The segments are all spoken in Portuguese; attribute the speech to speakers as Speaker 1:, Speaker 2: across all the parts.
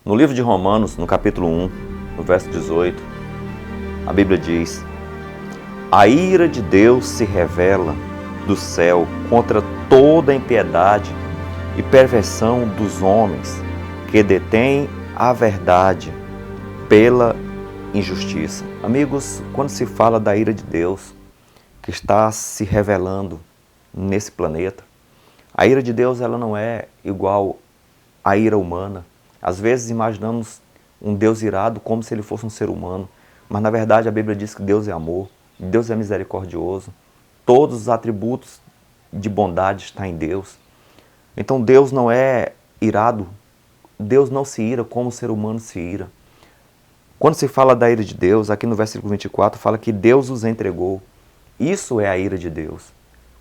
Speaker 1: No livro de Romanos, no capítulo 1, no verso 18, a Bíblia diz: a ira de Deus se revela do céu contra toda a impiedade e perversão dos homens que detêm a verdade pela injustiça. Amigos, quando se fala da ira de Deus que está se revelando nesse planeta, a ira de Deus ela não é igual à ira humana. Às vezes imaginamos um Deus irado como se ele fosse um ser humano, mas na verdade a Bíblia diz que Deus é amor, Deus é misericordioso, todos os atributos de bondade estão em Deus. Então Deus não é irado, Deus não se ira como o ser humano se ira. Quando se fala da ira de Deus, aqui no versículo 24, fala que Deus os entregou. Isso é a ira de Deus.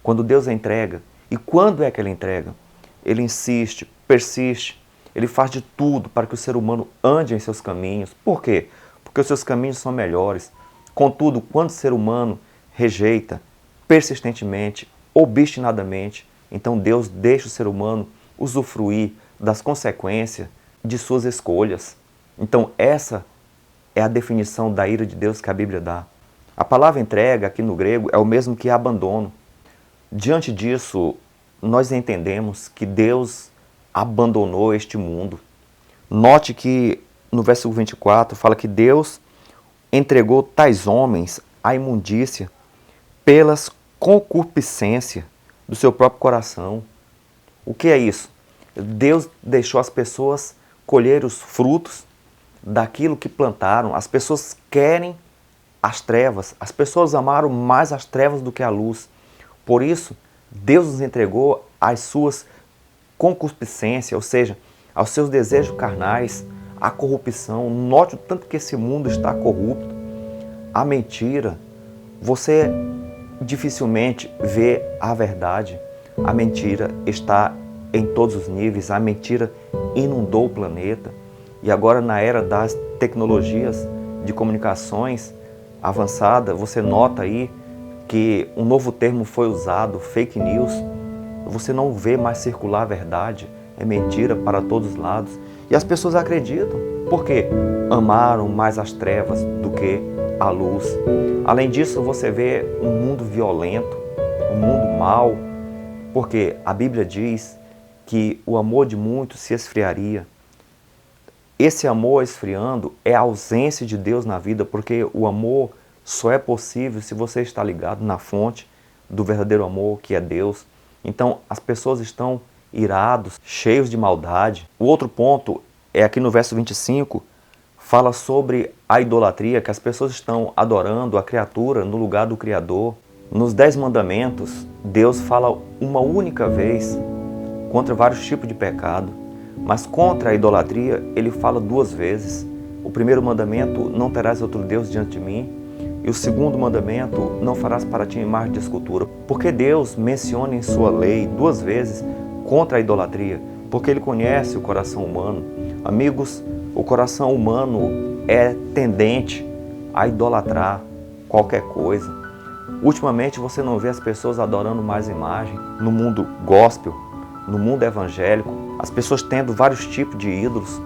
Speaker 1: Quando Deus entrega, e quando é que Ele entrega? Ele insiste, persiste, Ele faz de tudo para que o ser humano ande em seus caminhos. Por quê? Porque os seus caminhos são melhores. Contudo, quando o ser humano rejeita persistentemente, obstinadamente, então Deus deixa o ser humano usufruir das consequências de suas escolhas. Então essa é a definição da ira de Deus que a Bíblia dá. A palavra entrega aqui no grego é o mesmo que abandono. Diante disso, nós entendemos que Deus abandonou este mundo. Note que no versículo 24 fala que Deus entregou tais homens à imundícia pelas concupiscências do seu próprio coração. O que é isso? Deus deixou as pessoas colher os frutos daquilo que plantaram. As pessoas querem as trevas. As pessoas amaram mais as trevas do que a luz. Por isso, Deus nos entregou às suas concupiscências, ou seja, aos seus desejos carnais, à corrupção. Note o tanto que esse mundo está corrupto. A mentira. Você dificilmente vê a verdade. A mentira está em todos os níveis. A mentira inundou o planeta. E agora, na era das tecnologias de comunicações avançada, você nota aí que um novo termo foi usado, fake news. Você não vê mais circular a verdade, é mentira para todos os lados. E as pessoas acreditam, porque amaram mais as trevas do que a luz. Além disso, você vê um mundo violento, um mundo mau, porque a Bíblia diz que o amor de muitos se esfriaria. Esse amor esfriando é a ausência de Deus na vida, porque o amor só é possível se você está ligado na fonte do verdadeiro amor, que é Deus. Então, as pessoas estão irados, cheios de maldade. O outro ponto é aqui no verso 25, fala sobre a idolatria, que as pessoas estão adorando a criatura no lugar do Criador. Nos 10 mandamentos, Deus fala uma única vez contra vários tipos de pecado. Mas contra a idolatria, ele fala 2 vezes. O primeiro mandamento, não terás outro Deus diante de mim. E o segundo mandamento, não farás para ti imagem de escultura. Porque Deus menciona em sua lei 2 vezes contra a idolatria? Porque Ele conhece o coração humano. Amigos, o coração humano é tendente a idolatrar qualquer coisa. Ultimamente você não vê as pessoas adorando mais imagem. No mundo gospel, no mundo evangélico, as pessoas tendo vários tipos de ídolos.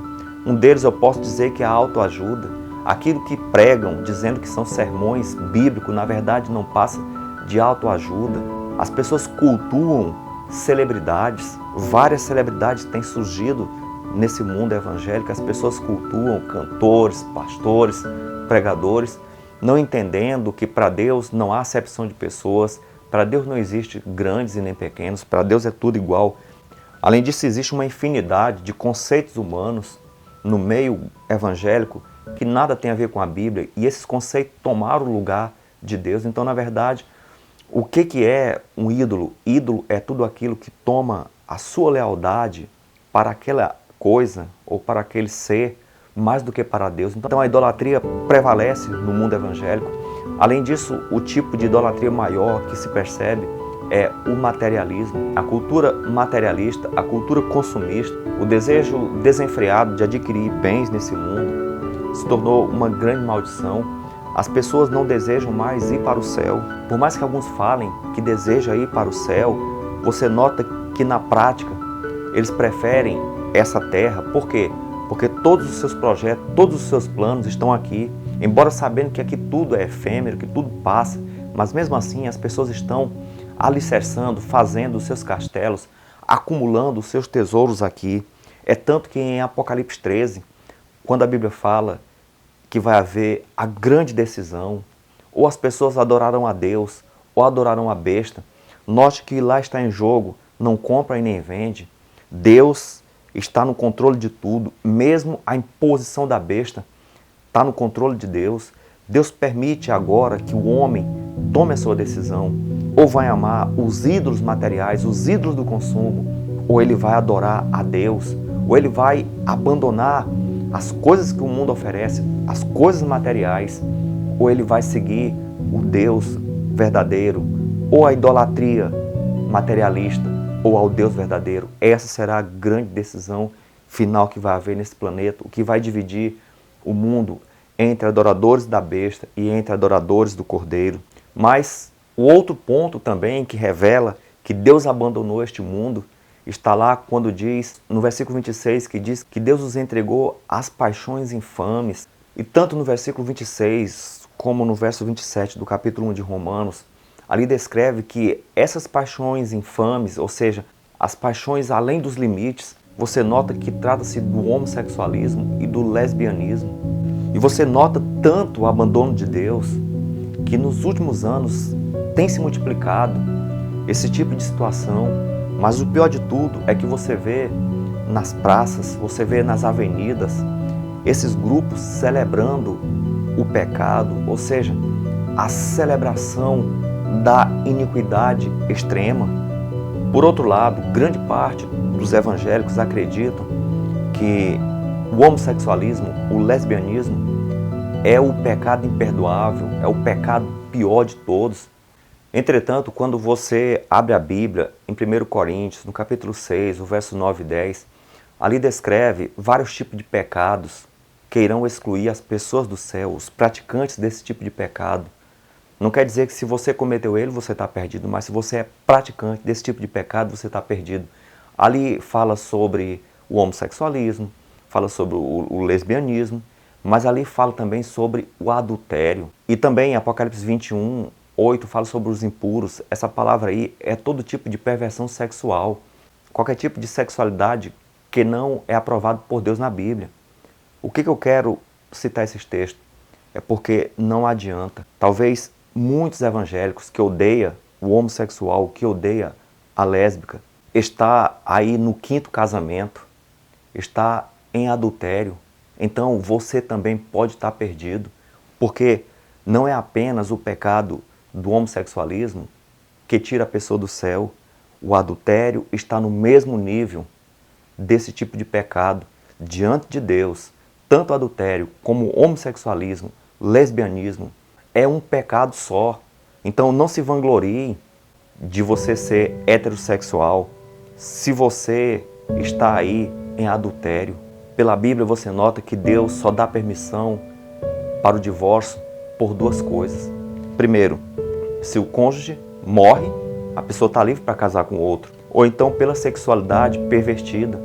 Speaker 1: Um deles eu posso dizer que é a autoajuda. Aquilo que pregam, dizendo que são sermões bíblicos, na verdade não passa de autoajuda. As pessoas cultuam celebridades. Várias celebridades têm surgido nesse mundo evangélico. As pessoas cultuam cantores, pastores, pregadores, não entendendo que para Deus não há acepção de pessoas. Para Deus não existe grandes e nem pequenos. Para Deus é tudo igual. Além disso, existe uma infinidade de conceitos humanos no meio evangélico que nada tem a ver com a Bíblia, e esses conceitos tomaram o lugar de Deus. Então, na verdade, o que é um ídolo? Ídolo é tudo aquilo que toma a sua lealdade para aquela coisa ou para aquele ser mais do que para Deus. Então, a idolatria prevalece no mundo evangélico. Além disso, o tipo de idolatria maior que se percebe é o materialismo, a cultura materialista, a cultura consumista, o desejo desenfreado de adquirir bens nesse mundo se tornou uma grande maldição. As pessoas não desejam mais ir para o céu. Por mais que alguns falem que desejam ir para o céu, você nota que na prática eles preferem essa terra. Por quê? porque todos os seus projetos, todos os seus planos estão aqui. Embora sabendo que aqui tudo é efêmero, que tudo passa, mas mesmo assim as pessoas estão alicerçando, fazendo os seus castelos, acumulando os seus tesouros aqui. É tanto que em Apocalipse 13, quando a Bíblia fala que vai haver a grande decisão, ou as pessoas adorarão a Deus, ou adorarão a besta, note que lá está em jogo, não compra e nem vende. Deus está no controle de tudo, mesmo a imposição da besta está no controle de Deus. Deus permite agora que o homem tome a sua decisão, ou vai amar os ídolos materiais, os ídolos do consumo, ou ele vai adorar a Deus, ou ele vai abandonar as coisas que o mundo oferece, as coisas materiais, ou ele vai seguir o Deus verdadeiro, ou a idolatria materialista, ou ao Deus verdadeiro. Essa será a grande decisão final que vai haver nesse planeta, o que vai dividir o mundo entre adoradores da besta e entre adoradores do Cordeiro. Mas o outro ponto também que revela que Deus abandonou este mundo está lá quando diz, no versículo 26, que diz que Deus os entregou às paixões infames. E tanto no versículo 26 como no verso 27 do capítulo 1 de Romanos, ali descreve que essas paixões infames, ou seja, as paixões além dos limites, você nota que trata-se do homossexualismo e do lesbianismo. E você nota tanto o abandono de Deus que nos últimos anos tem se multiplicado esse tipo de situação. Mas o pior de tudo é que você vê nas praças, você vê nas avenidas, esses grupos celebrando o pecado, ou seja, a celebração da iniquidade extrema. Por outro lado, grande parte dos evangélicos acreditam que o homossexualismo, o lesbianismo, é o pecado imperdoável, é o pecado pior de todos. Entretanto, quando você abre a Bíblia, em 1 Coríntios, no capítulo 6, o verso 9 e 10, ali descreve vários tipos de pecados que irão excluir as pessoas do céu, os praticantes desse tipo de pecado. Não quer dizer que se você cometeu ele, você está perdido, mas se você é praticante desse tipo de pecado, você está perdido. Ali fala sobre o homossexualismo, fala sobre o lesbianismo, mas ali fala também sobre o adultério. E também em Apocalipse 21, 8 fala sobre os impuros. Essa palavra aí é todo tipo de perversão sexual, qualquer tipo de sexualidade que não é aprovado por Deus na Bíblia. O que eu quero citar esses textos? É porque não adianta. Talvez muitos evangélicos que odeiam o homossexual, que odeiam a lésbica, está aí no 5º casamento, está em adultério. Então você também pode estar perdido, porque não é apenas o pecado do homossexualismo que tira a pessoa do céu. O adultério está no mesmo nível desse tipo de pecado diante de Deus. Tanto adultério como homossexualismo, lesbianismo, é um pecado só. Então não se vanglorie de você ser heterossexual se você está aí em adultério. Pela Bíblia você nota que Deus só dá permissão para o divórcio por 2 coisas. Primeiro, se o cônjuge morre, a pessoa está livre para casar com outro. Ou então pela sexualidade pervertida.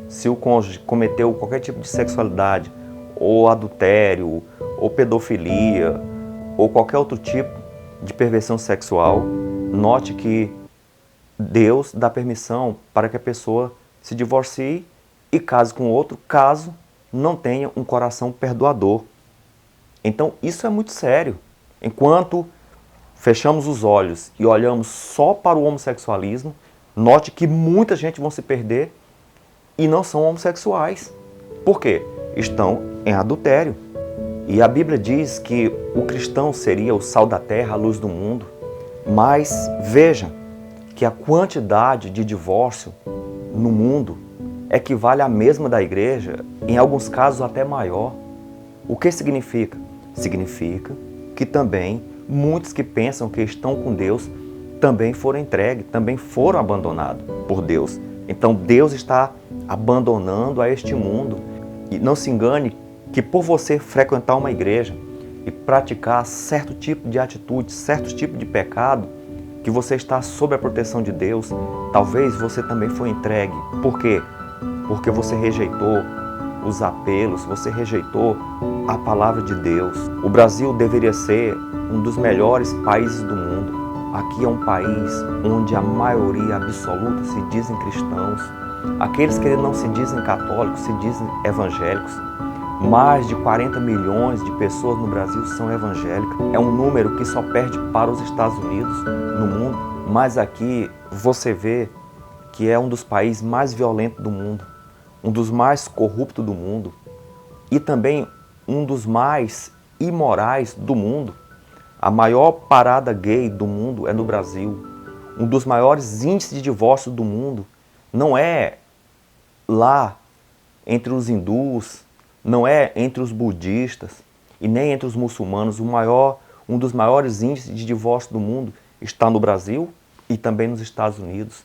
Speaker 1: Se o cônjuge cometeu qualquer tipo de sexualidade, ou adultério, ou pedofilia, ou qualquer outro tipo de perversão sexual, note que Deus dá permissão para que a pessoa se divorcie e case com outro, caso não tenha um coração perdoador. Então isso é muito sério. Enquanto fechamos os olhos e olhamos só para o homossexualismo, note que muita gente vão se perder e não são homossexuais. Por quê? Estão em adultério. E a Bíblia diz que o cristão seria o sal da terra, a luz do mundo. Mas veja que a quantidade de divórcio no mundo equivale à mesma da igreja, em alguns casos até maior. O que significa? Significa que também muitos que pensam que estão com Deus também foram entregues, também foram abandonados por Deus. Então Deus está abandonando a este mundo. E não se engane que por você frequentar uma igreja e praticar certo tipo de atitude, certo tipo de pecado, que você está sob a proteção de Deus, talvez você também foi entregue. Por quê? Porque você rejeitou os apelos, você rejeitou a palavra de Deus. O Brasil deveria ser um dos melhores países do mundo. Aqui é um país onde a maioria absoluta se dizem cristãos. Aqueles que não se dizem católicos, se dizem evangélicos. Mais de 40 milhões de pessoas no Brasil são evangélicas. É um número que só perde para os Estados Unidos no mundo. Mas aqui você vê que é um dos países mais violentos do mundo, um dos mais corruptos do mundo e também um dos mais imorais do mundo. A maior parada gay do mundo é no Brasil. Um dos maiores índices de divórcio do mundo não é lá entre os hindus, não é entre os budistas e nem entre os muçulmanos. Um dos maiores índices de divórcio do mundo está no Brasil e também nos Estados Unidos.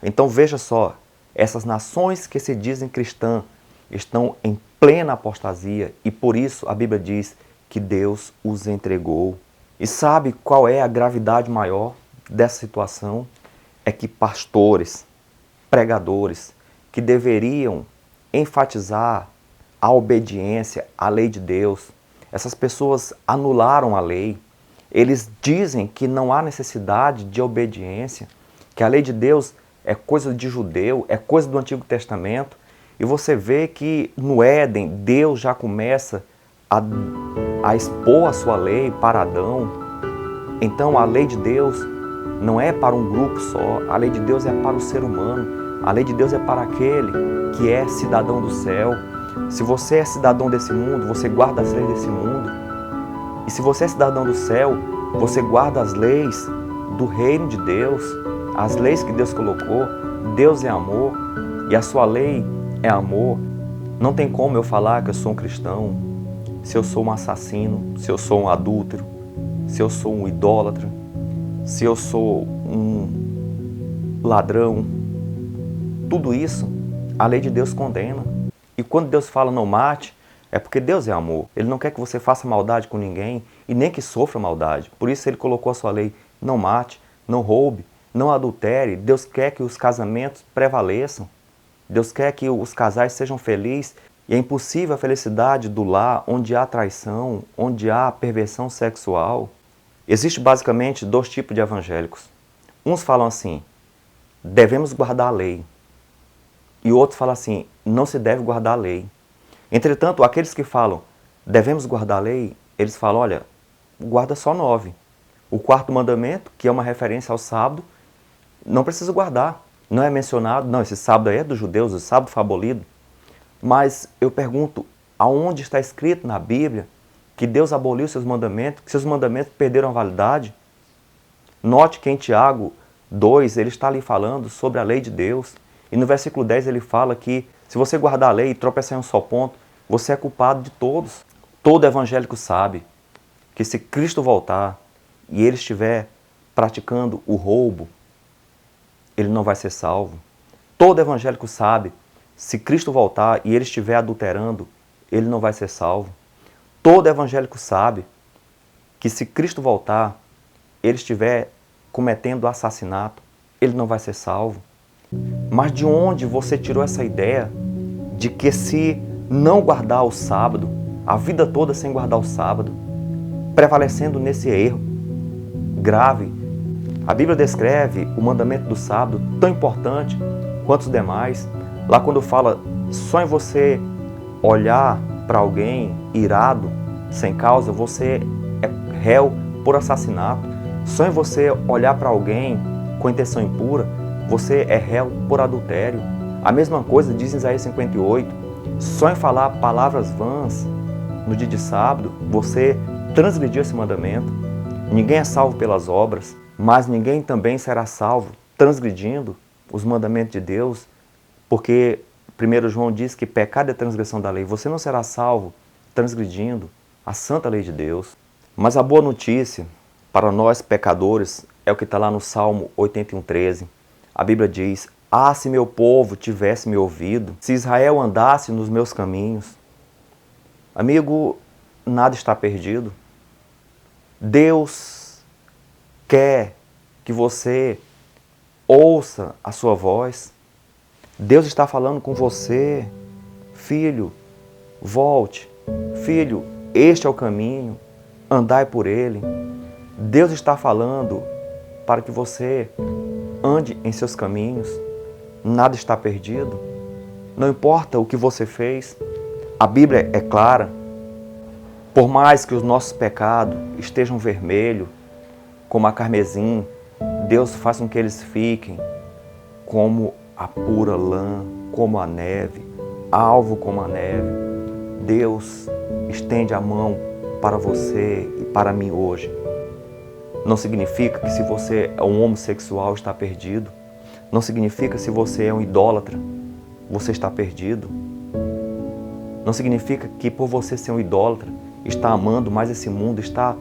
Speaker 1: Então veja só, essas nações que se dizem cristãs estão em plena apostasia e por isso a Bíblia diz que Deus os entregou. E sabe qual é a gravidade maior dessa situação? É que pastores, pregadores, que deveriam enfatizar a obediência à lei de Deus, essas pessoas anularam a lei. Eles dizem que não há necessidade de obediência, que a lei de Deus é coisa de judeu, é coisa do Antigo Testamento. E você vê que no Éden, Deus já começa a expor a sua lei para Adão. Então a lei de Deus não é para um grupo só, a lei de Deus é para o ser humano, a lei de Deus é para aquele que é cidadão do céu. Se você é cidadão desse mundo, você guarda as leis desse mundo. E se você é cidadão do céu, você guarda as leis do reino de Deus, as leis que Deus colocou. Deus é amor e a sua lei é amor. Não tem como eu falar que eu sou um cristão se eu sou um assassino, se eu sou um adúltero, se eu sou um idólatra, se eu sou um ladrão. Tudo isso a lei de Deus condena. E quando Deus fala não mate, é porque Deus é amor. Ele não quer que você faça maldade com ninguém e nem que sofra maldade. Por isso Ele colocou a sua lei: não mate, não roube, não adultere. Deus quer que os casamentos prevaleçam. Deus quer que os casais sejam felizes. E é impossível a felicidade do lar onde há traição, onde há perversão sexual. Existem basicamente dois tipos de evangélicos. Uns falam assim: devemos guardar a lei. E outros falam assim: não se deve guardar a lei. Entretanto, aqueles que falam devemos guardar a lei, eles falam: olha, guarda só 9. O quarto mandamento, que é uma referência ao sábado, não precisa guardar. Não é mencionado, não, esse sábado aí é dos judeus, o sábado foi abolido. Mas eu pergunto, aonde está escrito na Bíblia que Deus aboliu seus mandamentos, que seus mandamentos perderam a validade? Note que em Tiago 2, ele está ali falando sobre a lei de Deus. E no versículo 10 ele fala que se você guardar a lei e tropeçar em um só ponto, você é culpado de todos. Todo evangélico sabe que se Cristo voltar e ele estiver praticando o roubo, ele não vai ser salvo. Todo evangélico sabe, se Cristo voltar e ele estiver adulterando, ele não vai ser salvo. Todo evangélico sabe que se Cristo voltar, ele estiver cometendo assassinato, ele não vai ser salvo. Mas de onde você tirou essa ideia de que se não guardar o sábado, a vida toda sem guardar o sábado, prevalecendo nesse erro grave? A Bíblia descreve o mandamento do sábado tão importante quanto os demais. Lá quando fala só em você olhar para alguém irado, sem causa, você é réu por assassinato. Só em você olhar para alguém com intenção impura, você é réu por adultério. A mesma coisa diz em Isaías 58. Só em falar palavras vãs no dia de sábado, você transgrediu esse mandamento. Ninguém é salvo pelas obras, mas ninguém também será salvo transgredindo os mandamentos de Deus, porque 1 João diz que pecado é transgressão da lei. Você não será salvo transgredindo a santa lei de Deus. Mas a boa notícia para nós pecadores é o que está lá no Salmo 81:13. A Bíblia diz: ah, se meu povo tivesse me ouvido, se Israel andasse nos meus caminhos. Amigo, nada está perdido. Deus quer que você ouça a sua voz. Deus está falando com você: filho, Volte. Filho, este é o caminho, andai por ele. Deus está falando para que você ande em seus caminhos. Nada está perdido. Não importa o que você fez, a Bíblia é clara. Por mais que os nossos pecados estejam vermelhos, como a carmesim, Deus faz com que eles fiquem como a pura lã, como a neve, alvo como a neve. Deus estende a mão para você e para mim hoje. Não significa que se você é um homossexual está perdido. Não significa que se você é um idólatra, você está perdido. Não significa que por você ser um idólatra, está amando mais esse mundo, está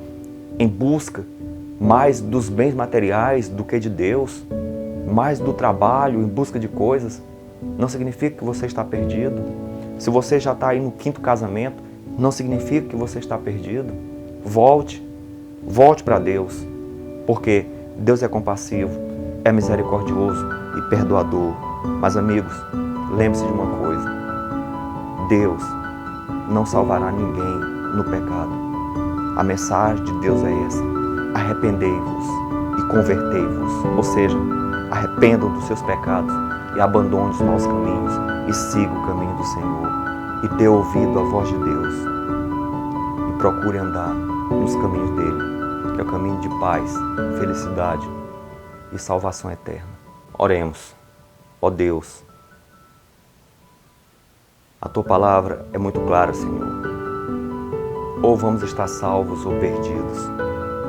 Speaker 1: em busca mais dos bens materiais do que de Deus, mais do trabalho, em busca de coisas. Não significa que você está perdido. Se você já está aí no 5º casamento, não significa que você está perdido. Volte para Deus, porque Deus é compassivo, é misericordioso e perdoador. Mas amigos, lembre-se de uma coisa, Deus não salvará ninguém no pecado. A mensagem de Deus é essa: arrependei-vos e convertei-vos, ou seja, arrependam dos seus pecados e abandone os maus caminhos e siga o caminho do Senhor e dê ouvido à voz de Deus e procure andar nos caminhos dele, que é o caminho de paz, felicidade e salvação eterna. Oremos. Ó Deus, a Tua palavra é muito clara, Senhor. Ou vamos estar salvos ou perdidos,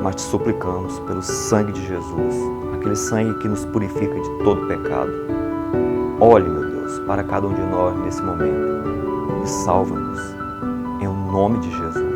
Speaker 1: mas te suplicamos pelo sangue de Jesus, aquele sangue que nos purifica de todo pecado. Olhe, meu Deus, para cada um de nós nesse momento e salva-nos, em nome de Jesus.